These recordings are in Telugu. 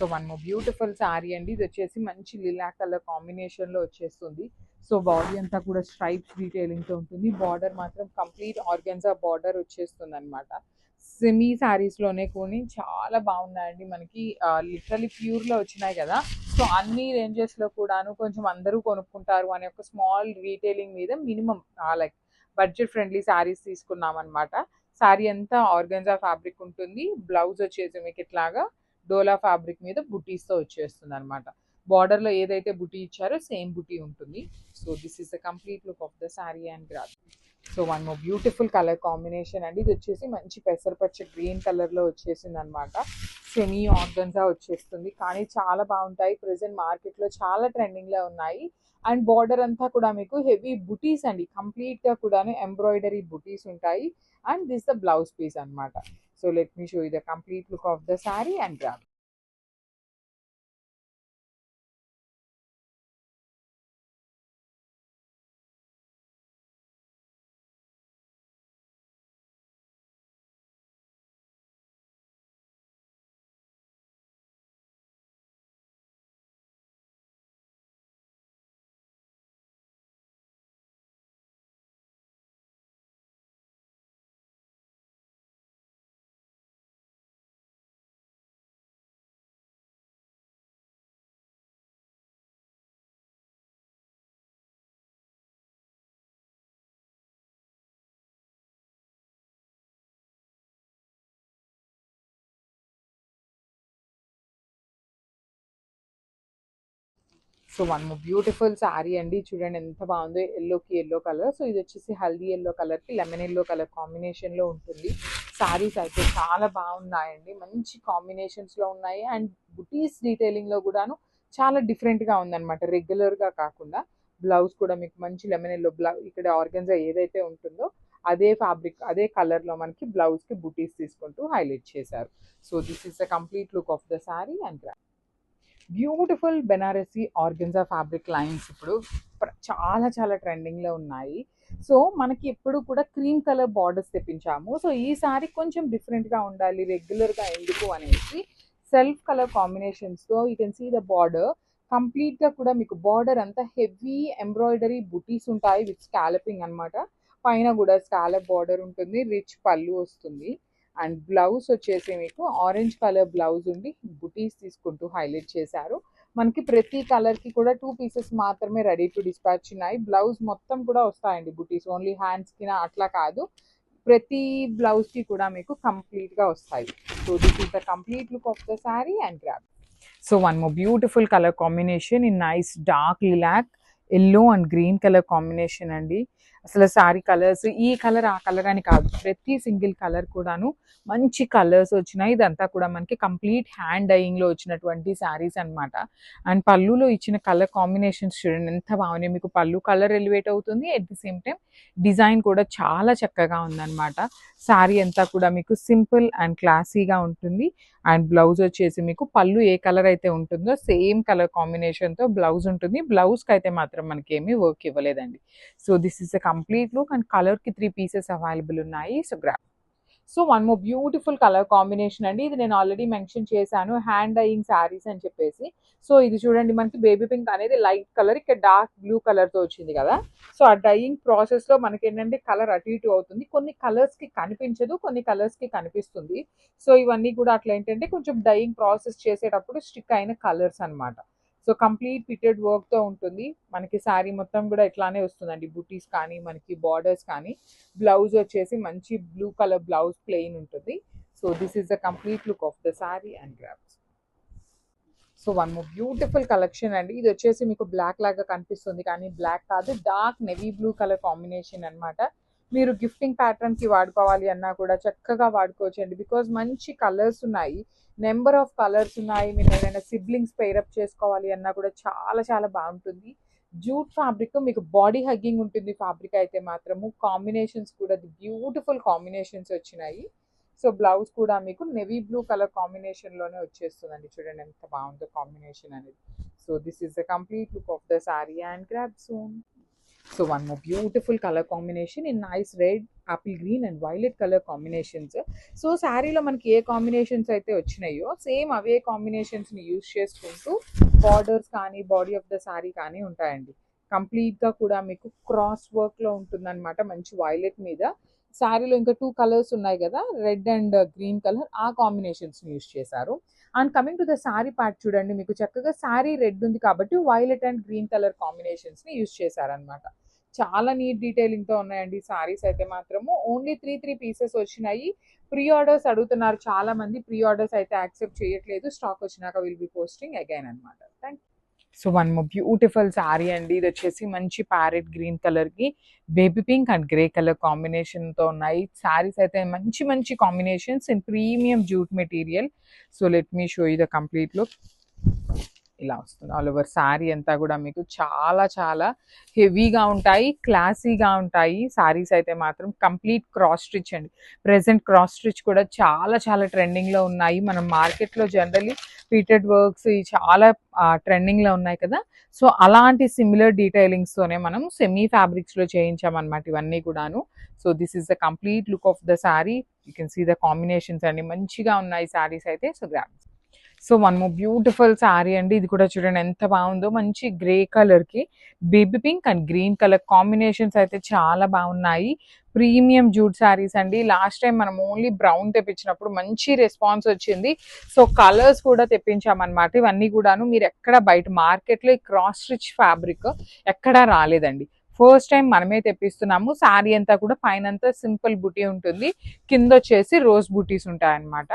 So one more beautiful sari అండి. ఇది వచ్చేసి మంచి లిలాక్ కలర్ కాంబినేషన్లో వచ్చేస్తుంది. సో బాడీ అంతా కూడా స్ట్రైప్స్ డీటెయిలింగ్తో ఉంటుంది. బార్డర్ మాత్రం కంప్లీట్ ఆర్గెన్జా బార్డర్ వచ్చేస్తుంది అనమాట. సెమీ శారీస్లోనే కొని చాలా బాగున్నాయండి. మనకి లిటరలీ ప్యూర్లో వచ్చినాయి కదా. సో అన్ని రేంజెస్లో కూడాను కొంచెం అందరూ కొనుక్కుంటారు అనే ఒక స్మాల్ రీటైలింగ్ మీద minimum like budget friendly saris తీసుకున్నాం అనమాట. శారీ అంతా ఆర్గెన్జా ఫ్యాబ్రిక్ ఉంటుంది. బ్లౌజ్ వచ్చేసి మీకు ఇట్లాగా డోలా ఫ్యాబ్రిక్ మీద బుటీస్తో వచ్చేస్తుంది అనమాట. బార్డర్లో ఏదైతే బుటీ ఇచ్చారో సేమ్ బుటీ ఉంటుంది. So this is the complete look of the sari and graph. So one more beautiful colour combination అండి. ఇది వచ్చేసి మంచి పెసరపచ్చ గ్రీన్ కలర్లో వచ్చేసింది అనమాట. సెమీ ఆర్గన్జా వచ్చేస్తుంది, కానీ చాలా బాగుంటాయి. ప్రెసెంట్ మార్కెట్లో చాలా ట్రెండింగ్లో ఉన్నాయి. అండ్ బార్డర్ అంతా కూడా మీకు హెవీ బుటీస్ అండి, కంప్లీట్గా కూడా ఎంబ్రాయిడరీ బుటీస్ ఉంటాయి. And this the blouse piece అనమాట. So let me show you the complete look of the sari and graph. So one more beautiful sari అండి. చూడండి ఎంత బాగుందో, ఎల్లోకి ఎల్లో కలర్. సో ఇది వచ్చేసి హల్దీ ఎల్లో కలర్కి లెమన్ ఎల్లో కలర్ కాంబినేషన్లో ఉంటుంది. శారీస్ అయితే చాలా బాగున్నాయండి, మంచి కాంబినేషన్స్లో ఉన్నాయి. అండ్ బుటీస్ డీటెయిలింగ్లో కూడాను చాలా డిఫరెంట్గా ఉందన్నమాట, రెగ్యులర్గా కాకుండా. బ్లౌజ్ కూడా మీకు మంచి లెమన్ ఎల్లో బ్లౌజ్, ఇక్కడ ఆర్గన్జా ఏదైతే ఉంటుందో అదే ఫ్యాబ్రిక్ అదే కలర్లో మనకి బ్లౌజ్కి బుటీస్ తీసుకుంటూ హైలైట్ చేశారు. So this is the complete look of the sari and beautiful Benarasi organza fabric lines ఇప్పుడు చాలా చాలా ట్రెండింగ్లో ఉన్నాయి. సో మనకి ఎప్పుడు కూడా క్రీమ్ కలర్ బార్డర్స్ తెప్పించాము. సో ఈసారి కొంచెం డిఫరెంట్గా ఉండాలి, రెగ్యులర్గా ఎందుకు అనేసి సెల్ఫ్ కలర్ కాంబినేషన్స్తో you can see the border. కంప్లీట్గా కూడా మీకు బార్డర్ అంతా హెవీ ఎంబ్రాయిడరీ బుటీస్ ఉంటాయి విత్ స్కాలపింగ్ అనమాట. పైన కూడా స్కాలప్ బార్డర్ ఉంటుంది, రిచ్ పళ్ళు వస్తుంది. అండ్ బ్లౌజ్ వచ్చేసి మీకు ఆరెంజ్ కలర్ బ్లౌజ్ ఉండి బుటీస్ తీసుకుంటూ హైలైట్ చేశారు. మనకి ప్రతి కలర్కి కూడా 2 పీసెస్ మాత్రమే రెడీ టు డిస్పాచ్ ఉన్నాయి. బ్లౌజ్ మొత్తం కూడా వస్తాయండి బుటీస్, ఓన్లీ హ్యాండ్స్కి అట్లా కాదు, ప్రతి బ్లౌజ్కి కూడా మీకు కంప్లీట్గా వస్తాయి. So this is the complete look of the sari and graph. So one more beautiful colour combination in nice dark lilac yellow and green colour combination అండి. అసలు శారీ కలర్స్ ఈ కలర్ ఆ కలర్ అని కాదు, ప్రతి సింగిల్ కలర్ కూడాను మంచి కలర్స్ వచ్చినాయి. ఇదంతా కూడా మనకి కంప్లీట్ హ్యాండ్ డైయింగ్లో వచ్చినటువంటి శారీస్ అనమాట. అండ్ పళ్ళులో ఇచ్చిన కలర్ కాంబినేషన్స్ చూడండి ఎంత బాగున్నాయి. మీకు పళ్ళు కలర్ ఎలివేట్ అవుతుంది, at the same time design కూడా చాలా చక్కగా ఉందన్నమాట. శారీ అంతా కూడా మీకు సింపుల్ అండ్ క్లాసీగా ఉంటుంది. అండ్ బ్లౌజ్ వచ్చేసి మీకు పళ్ళు ఏ కలర్ అయితే ఉంటుందో సేమ్ కలర్ కాంబినేషన్తో బ్లౌజ్ ఉంటుంది. బ్లౌజ్కి అయితే మాత్రం మనకి ఏమీ వర్క్ ఇవ్వలేదండి. So this is a complete look and కలర్కి 3 పీసెస్ అవైలబుల్ ఉన్నాయి. So so one more beautiful colour combination అండి. ఇది నేను ఆల్రెడీ మెన్షన్ చేశాను, హ్యాండ్ డైయింగ్ శారీస్ అని చెప్పేసి. సో ఇది చూడండి, మనకి బేబీ పింక్ అనేది లైట్ కలర్, ఇక్కడ డార్క్ బ్లూ కలర్తో వచ్చింది కదా. సో ఆ డైయింగ్ ప్రాసెస్లో మనకి ఏంటంటే కలర్ అటు ఇటు అవుతుంది, కొన్ని కలర్స్కి కనిపించదు, కొన్ని కలర్స్కి కనిపిస్తుంది. సో ఇవన్నీ కూడా అట్లా ఏంటంటే కొంచెం డైయింగ్ ప్రాసెస్ చేసేటప్పుడు స్టిక్ అయిన కలర్స్ అనమాట. సో కంప్లీట్ ఫిటెడ్ వర్క్తో ఉంటుంది. మనకి శారీ మొత్తం కూడా ఇట్లానే వస్తుందండి, బుటీస్ కానీ మనకి బార్డర్స్ కానీ. బ్లౌజ్ వచ్చేసి మంచి బ్లూ కలర్ బ్లౌజ్ ప్లెయిన్ ఉంటుంది. So this is the complete look of the sari and graphs. So one more beautiful collection అండి. ఇది వచ్చేసి మీకు బ్లాక్ లాగా కనిపిస్తుంది, కానీ బ్లాక్ కాదు, dark navy blue colour combination అనమాట. మీరు గిఫ్టింగ్ ప్యాటర్న్కి వాడుకోవాలి అన్నా కూడా చక్కగా వాడుకోవచ్చు అండి, బికాజ్ మంచి కలర్స్ ఉన్నాయి, నెంబర్ ఆఫ్ కలర్స్ ఉన్నాయి. మీరు ఏదైనా సిబ్లింగ్స్ పేరప్ చేసుకోవాలి అన్నా కూడా చాలా చాలా బాగుంటుంది. జూట్ ఫ్యాబ్రిక్ మీకు బాడీ హగ్గింగ్ ఉంటుంది ఫ్యాబ్రిక్ అయితే మాత్రము. కాంబినేషన్స్ కూడా బ్యూటిఫుల్ కాంబినేషన్స్ వచ్చినాయి. సో బ్లౌజ్ కూడా మీకు నెవీ బ్లూ కలర్ కాంబినేషన్లోనే వచ్చేస్తుందండి. చూడండి ఎంత బాగుందో కాంబినేషన్ అనేది. So this is the complete look of the sari and grab soon. So one more beautiful color combination in nice red Apple green and violet colour combinations. So శారీలో మనకి ఏ కాంబినేషన్స్ అయితే వచ్చినాయో సేమ్ అవే కాంబినేషన్స్ని యూజ్ చేసుకుంటూ బార్డర్స్ కానీ బాడీ ఆఫ్ ద శారీ కానీ ఉంటాయండి. కంప్లీట్గా కూడా మీకు క్రాస్ వర్క్లో ఉంటుందన్నమాట, మంచి వైలెట్ మీద. శారీలో ఇంకా 2 కలర్స్ ఉన్నాయి కదా, రెడ్ అండ్ గ్రీన్ కలర్, ఆ కాంబినేషన్స్ని యూజ్ చేశారు. And coming to the sari part చూడండి, మీకు చక్కగా శారీ రెడ్ ఉంది కాబట్టి వైలెట్ అండ్ గ్రీన్ కలర్ కాంబినేషన్స్ని యూజ్ చేశారనమాట. చాలా నీట్ డీటెయిలింగ్తో ఉన్నాయండి శారీస్ అయితే మాత్రము. ఓన్లీ 3 పీసెస్ వచ్చినాయి. ప్రీ ఆర్డర్స్ అడుగుతున్నారు చాలా మంది, ప్రీ ఆర్డర్స్ అయితే యాక్సెప్ట్ చేయట్లేదు. స్టాక్ వచ్చినాక విల్ బి పోస్టింగ్ అగైన్ అనమాట. Thank you. So one more beautiful sari అండి. ఇది వచ్చేసి మంచి ప్యారెట్ గ్రీన్ కలర్కి baby pink and grey colour కాంబినేషన్తో ఉన్నాయి. శారీస్ అయితే మంచి మంచి combinations in premium jute material. So let me show you the complete look. ఇలా వస్తుంది ఆల్ ఓవర్ శారీ అంతా కూడా మీకు చాలా చాలా హెవీగా ఉంటాయి, క్లాసీగా ఉంటాయి. శారీస్ అయితే మాత్రం కంప్లీట్ క్రాస్ స్టిచ్ అండి. ప్రెసెంట్ క్రాస్ స్టిచ్ కూడా చాలా చాలా ట్రెండింగ్లో ఉన్నాయి. మనం మార్కెట్లో జనరలీ ప్లీటెడ్ వర్క్స్ చాలా ట్రెండింగ్లో ఉన్నాయి కదా. సో అలాంటి సిమిలర్ డీటెయిలింగ్స్తోనే మనం సెమీ ఫ్యాబ్రిక్స్లో చేయించామన్నమాట ఇవన్నీ కూడాను. So this is the complete look of the sari. You can see the combinations అండి, మంచిగా ఉన్నాయి శారీస్ అయితే. So grab. So one more beautiful sari అండి. ఇది కూడా చూడండి ఎంత బాగుందో, మంచి గ్రే కలర్కి baby pink and green colour combinations అయితే చాలా బాగున్నాయి. ప్రీమియం జూట్ శారీస్ అండి. లాస్ట్ టైం మనం ఓన్లీ బ్రౌన్ తెప్పించినప్పుడు మంచి రెస్పాన్స్ వచ్చింది. సో కలర్స్ కూడా తెప్పించామన్నమాట. ఇవన్నీ కూడాను మీరు ఎక్కడ బయట మార్కెట్లో ఈ క్రాస్ స్టిచ్ ఫ్యాబ్రిక్ ఎక్కడా రాలేదండి. ఫస్ట్ టైం మనమే తెప్పిస్తున్నాము. శారీ అంతా కూడా పైన సింపుల్ బుటీ ఉంటుంది, కింద వచ్చేసి రోజ్ బుటీస్ ఉంటాయన్నమాట.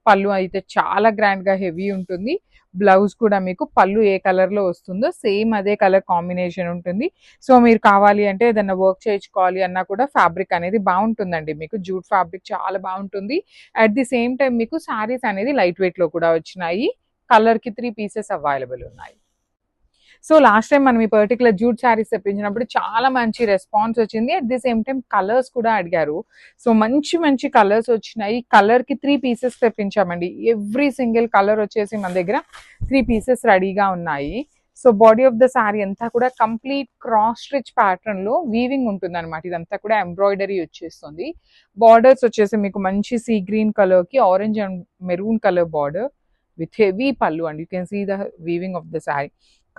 పళ్ళు అయితే చాలా గ్రాండ్గా హెవీ ఉంటుంది. బ్లౌజ్ కూడా మీకు పళ్ళు ఏ కలర్లో వస్తుందో సేమ్ అదే కలర్ కాంబినేషన్ ఉంటుంది. సో మీరు కావాలి అంటే ఏదైనా వర్క్ చేయించుకోవాలి అన్నా కూడా ఫ్యాబ్రిక్ అనేది బాగుంటుందండి. మీకు జూట్ ఫ్యాబ్రిక్ చాలా బాగుంటుంది. అట్ ది సేమ్ టైం మీకు శారీస్ అనేది లైట్ వెయిట్లో కూడా వచ్చినాయి. కలర్కి 3 పీసెస్ అవైలబుల్ ఉన్నాయి. సో లాస్ట్ టైం మనం ఈ పర్టికులర్ జూట్ శారీస్ తెప్పించినప్పుడు చాలా మంచి రెస్పాన్స్ వచ్చింది. At the same time colours కూడా అడిగారు. సో మంచి మంచి కలర్స్ వచ్చినాయి. కలర్కి 3 పీసెస్ తెప్పించామండి. ఎవ్రీ సింగిల్ కలర్ వచ్చేసి మన దగ్గర 3 పీసెస్ రెడీగా ఉన్నాయి. So body of the sari అంతా కూడా కంప్లీట్ క్రాస్ స్టిచ్ ప్యాటర్న్లో వీవింగ్ ఉంటుంది అనమాట. ఇదంతా కూడా ఎంబ్రాయిడరీ వచ్చేస్తుంది. బార్డర్స్ వచ్చేసి మీకు మంచి సీ గ్రీన్ కలర్కి orange and maroon colour border with heavy pallu and you can see the weaving of the sari.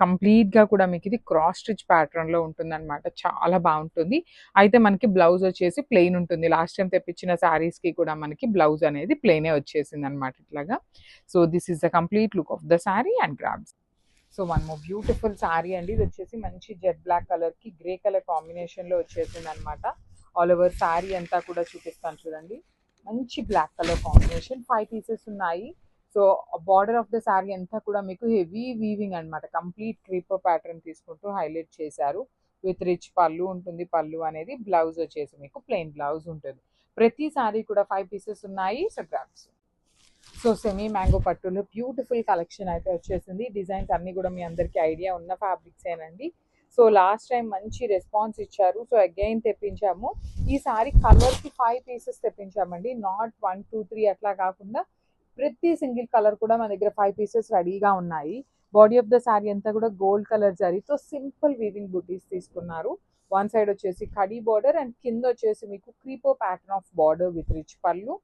కంప్లీట్గా కూడా మీకు ఇది క్రాస్ స్టిచ్ ప్యాటర్న్లో ఉంటుందన్నమాట. చాలా బాగుంటుంది. అయితే మనకి బ్లౌజ్ వచ్చేసి ప్లెయిన్ ఉంటుంది. లాస్ట్ టైం తెప్పించిన శారీస్కి కూడా మనకి బ్లౌజ్ అనేది ప్లెయినే వచ్చేసింది అనమాట ఇట్లాగా. So this is the complete look of the sari and grabs. So one more beautiful sari అండి. ఇది వచ్చేసి మంచి జెడ్ బ్లాక్ కలర్కి గ్రే కలర్ కాంబినేషన్లో వచ్చేసింది అనమాట. ఆల్ ఓవర్ శారీ అంతా కూడా చూపిస్తాను చూడండి. మంచి బ్లాక్ కలర్ కాంబినేషన్, 5 పీసెస్ ఉన్నాయి. So border of the sari అంతా కూడా మీకు హెవీ వీవింగ్ అనమాట. కంప్లీట్ క్రీపర్ ప్యాటర్న్ తీసుకుంటూ హైలైట్ చేశారు. విత్ రిచ్ పళ్ళు ఉంటుంది. పళ్ళు అనేది బ్లౌజ్ వచ్చేసి మీకు ప్లెయిన్ బ్లౌజ్ ఉంటుంది. ప్రతి శారీ కూడా 5 పీసెస్ ఉన్నాయి. So grabs. So semi mango పట్టులో బ్యూటిఫుల్ కలెక్షన్ అయితే వచ్చేసింది. డిజైన్స్ అన్నీ కూడా మీ అందరికీ ఐడియా ఉన్న ఫ్యాబ్రిక్సేనండి. సో లాస్ట్ టైం మంచి రెస్పాన్స్ ఇచ్చారు. సో అగైన్ తెప్పించాము. ఈసారి కలర్కి 5 పీసెస్ తెప్పించామండి. నాట్ 1, 2, 3 అట్లా కాకుండా ప్రతి సింగిల్ కలర్ కూడా మన దగ్గర 5 పీసెస్ రెడీగా ఉన్నాయి. బాడీ ఆఫ్ ద శారీ అంతా కూడా గోల్డ్ కలర్ జరీతో సింపుల్ వీవింగ్ బుటీస్ తీసుకున్నారు. వన్ సైడ్ వచ్చేసి కడీ బార్డర్ అండ్ కింద వచ్చేసి మీకు క్రీపో pattern of border with rich pallu.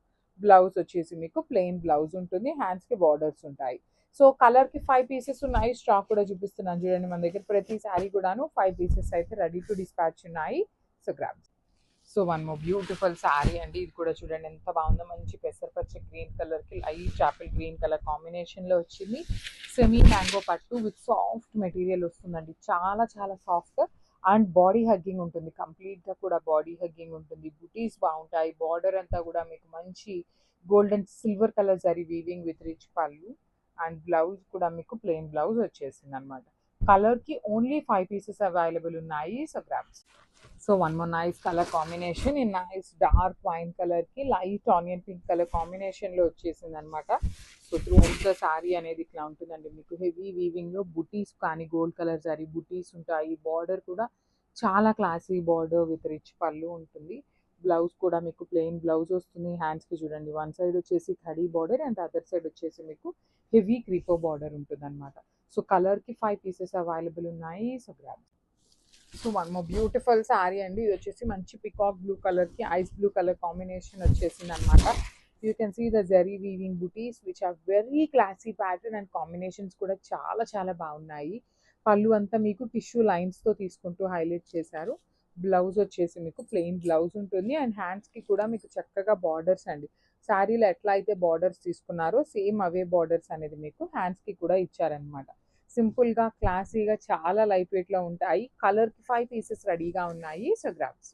Blouse వచ్చేసి మీకు ప్లెయిన్ బ్లౌజ్ ఉంటుంది. హ్యాండ్స్కి బార్డర్స్ ఉంటాయి. సో కలర్కి 5 పీసెస్ ఉన్నాయి. స్టాక్ కూడా చూపిస్తున్నాను చూడండి. మన దగ్గర ప్రతి శారీ కూడాను 5 పీసెస్ అయితే రెడీ టు డిస్పాచ్ ఉన్నాయి. So grab. So one more beautiful sari అండి. ఇది కూడా చూడండి ఎంత బాగుందో. మంచి పెసరపచ్చ గ్రీన్ కలర్కి లైట్ యాపిల్ గ్రీన్ కలర్ కాంబినేషన్లో వచ్చింది. సెమీ మ్యాంగో పట్టు విత్ సాఫ్ట్ మెటీరియల్ వస్తుందండి. చాలా చాలా సాఫ్ట్ అండ్ బాడీ హగ్గింగ్ ఉంటుంది. కంప్లీట్గా కూడా బాడీ హగ్గింగ్ ఉంటుంది. బుటీస్ బాగుంటాయి. బార్డర్ అంతా కూడా మీకు మంచి golden silver colour zari weaving with rich పళ్ళు అండ్ బ్లౌజ్ కూడా మీకు ప్లెయిన్ బ్లౌజ్ వచ్చేసింది అనమాట. కలర్కి ఓన్లీ 5 పీసెస్ అవైలబుల్ ఉన్నాయి. So grabs. So one more nice colour combination. ఈ నైస్ డార్క్ వైన్ కలర్కి లైట్ ఆనియన్ పింక్ కలర్ కాంబినేషన్లో వచ్చేసింది అనమాట. సో త్రూ ద శారీ అనేది ఇట్లా ఉంటుందండి. మీకు హెవీ వీవింగ్లో బుటీస్ కానీ గోల్డ్ కలర్ జరీ బుటీస్ ఉంటాయి. బార్డర్ కూడా చాలా క్లాసీ బార్డర్ విత్ రిచ్ పళ్ళు ఉంటుంది. బ్లౌజ్ కూడా మీకు ప్లెయిన్ బ్లౌజ్ వస్తుంది. హ్యాండ్స్కి చూడండి వన్ సైడ్ వచ్చేసి khadi border and other side వచ్చేసి మీకు హెవీ క్రీపో బార్డర్ ఉంటుంది అనమాట. సో కలర్కి 5 పీసెస్ అవైలబుల్ ఉన్నాయి. So grab. So one more beautiful sari అండి. ఇది వచ్చేసి మంచి పికాక్ బ్లూ కలర్కి ఐస్ బ్లూ కలర్ కాంబినేషన్ వచ్చేసింది అనమాట. You can see the zari weaving butis which are very classy pattern and combinations కూడా చాలా చాలా బాగున్నాయి. పళ్ళు అంతా మీకు టిష్యూ లైన్స్తో తీసుకుంటూ హైలైట్ చేశారు. బ్లౌజ్ వచ్చేసి మీకు ప్లెయిన్ బ్లౌజ్ ఉంటుంది అండ్ హ్యాండ్స్కి కూడా మీకు చక్కగా బార్డర్స్ అండి. శారీలో ఎట్లా అయితే బార్డర్స్ తీసుకున్నారో సేమ్ అవే బార్డర్స్ అనేది మీకు హ్యాండ్స్కి కూడా ఇచ్చారనమాట. సింపుల్గా క్లాసీగా చాలా లైట్ వెయిట్లో ఉంటాయి. కలర్కి 5 పీసెస్ రెడీగా ఉన్నాయి. So grabs.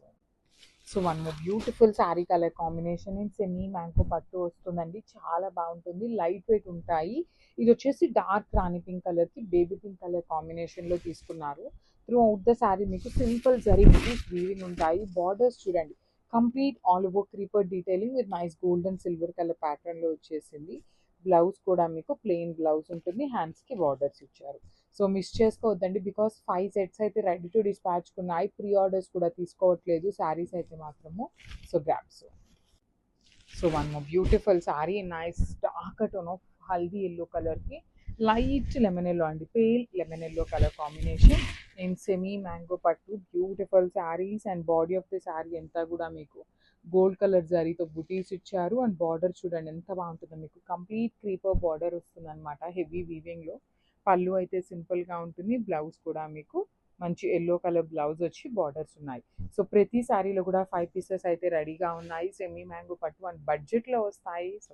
So one more beautiful sari colour combination in semi mango పట్టు వస్తుందండి. చాలా బాగుంటుంది, లైట్ వెయిట్ ఉంటాయి. ఇది వచ్చేసి డార్క్ రాణి పింక్ కలర్కి బేబీ పింక్ కలర్ కాంబినేషన్లో తీసుకున్నారు. త్రూ అవుట్ ద శారీ మీకు సింపుల్ జరీ బుటీస్ వీవింగ్ ఉంటాయి. బార్డర్స్ చూడండి, complete all over creeper detailing with nice gold and silver colour ప్యాటర్న్లో వచ్చేసింది. బ్లౌజ్ కూడా మీకు ప్లెయిన్ బ్లౌజ్ ఉంటుంది, హ్యాండ్స్కి బార్డర్స్ ఇచ్చారు. సో మిస్ చేసుకోవద్దండి, బికాస్ 5 సెట్స్ అయితే రెడీ టు డిస్పాచ్ ఉన్నాయి. ప్రీ ఆర్డర్స్ కూడా తీసుకోవట్లేదు శారీస్ అయితే మాత్రము. So grabs. So one more beautiful sari, nice dark tone of haldi yellow కలర్కి లైట్ లెమన్ ఎల్లో అండి, pale lemon yellow colour combination in semi mango pattu. Beautiful saris and body of the sari అంతా కూడా మీకు గోల్డ్ కలర్ జరీతో బుటీస్ ఇచ్చారు అండ్ బార్డర్ చూడండి ఎంత బాగుంటుందో, మీకు కంప్లీట్ క్రీపర్ బార్డర్ వస్తుంది అనమాట హెవీ వీవింగ్లో. పళ్ళు అయితే సింపుల్గా ఉంటుంది. బ్లౌజ్ కూడా మీకు మంచి ఎల్లో కలర్ బ్లౌజ్ వచ్చి బార్డర్స్ ఉన్నాయి. సో ప్రతి శారీలో కూడా 5 పీసెస్ అయితే రెడీగా ఉన్నాయి. సెమీ మ్యాంగో పట్టు అండ్ బడ్జెట్లో వస్తాయి. సో